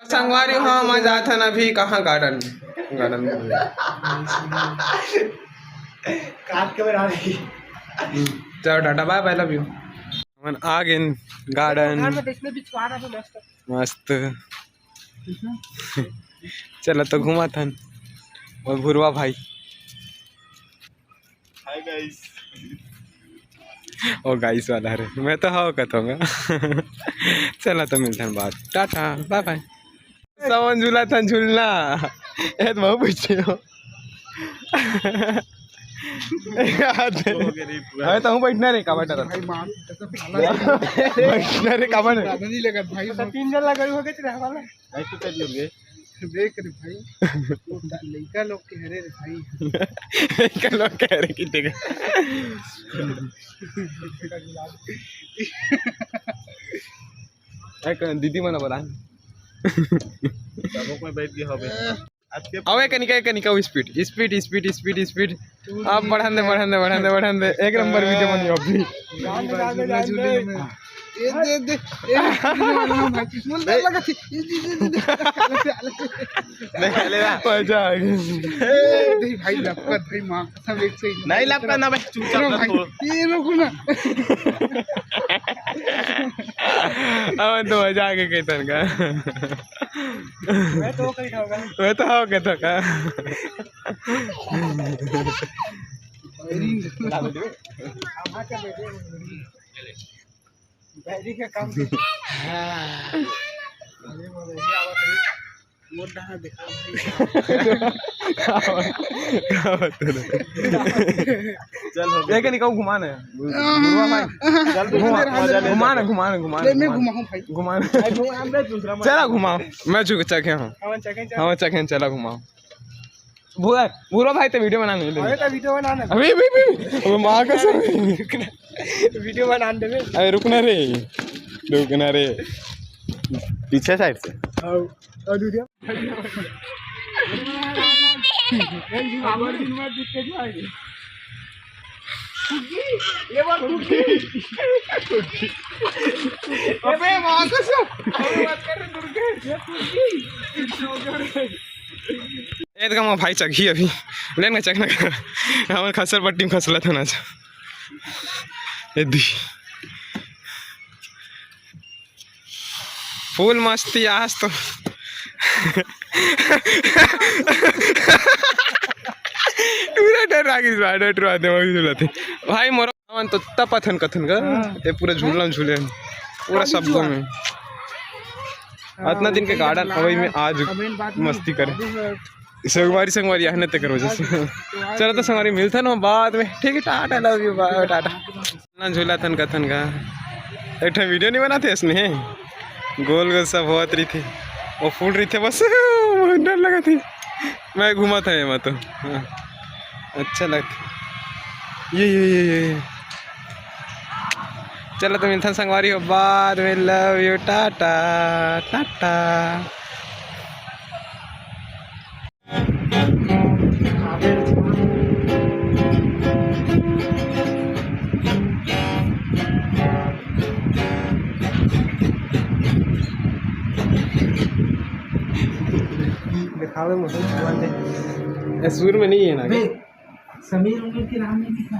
संगवारी हाँ मैं जाता ना अभी कहाँ गार्डन गार्डन में काट के बना रही। चलो tata bye bye love you मन आ गए गार्डन मस्त चलो तो घुमा था और भुरवा भाई हाय गाइस। ओ गाइस वाला है मैं तो हाँ कहूँगा चला तो मिलते हैं बात टाटा बाय बाय सावन झूला था झूलना ये तो बहुत पूछे हो अरे तो हूँ बैठना रे काबा डर बैठना रे काबा नहीं लगा भाई 3 जन लगा हो गए वाला ऐसे कर लोगे देख रे भाई लड़का लोग के हरे रे भाई लड़का लोग कह रहे कि देख दीदी मना बोला सबों में बैठ गया होवे away Kanika speed speed speed speed speed आप बढ़ान दे एक नंबर वीडियो बनी अपनी दे भाई लपका भाई मां सब एक से नहीं लपका ना भाई चुपचाप भाई ये रुको ना अब तो मजा आ गया कहतन का मैं तो हाँ कहता का बैरी का काम चल लेकिन निकाल घुमाना है घुमाना चला घुमाओ मैं चखे हूँ हाँ चखे चला घुमाओ बुरा भाई तो वीडियो बनाने अभी माँ का सर वीडियो बनाने दे अरे रुकना रे पीछे साइड से भाई चखी अभी लेना चखना हमारे खसर पट्टी में खसला था ना फूल मस्ती आज तो भाई मोर तो तपथन कथन का ये पूरा झूलना झूले पूरा शब्दों में इतना दिन के गार्डन अवई में आज मस्ती करे संगवारी यहाँ तक करो जैसे चलो तो संगवारी मिलता ना बाद में ठीक है tata love you bye tata झूला थन कथन का एक वीडियो नहीं बनाते इसने गोल गोल सब होत रही थी वो फूल रही थे बस डर लगा थी मैं घूमा था मैं तो अच्छा लगता ये चलो तो मिलता संगवारी हो बाद में लव यू टाटा टाटा दिखावे मौसम सुर में नहीं है ना समीर उनके नाम नहीं दिखा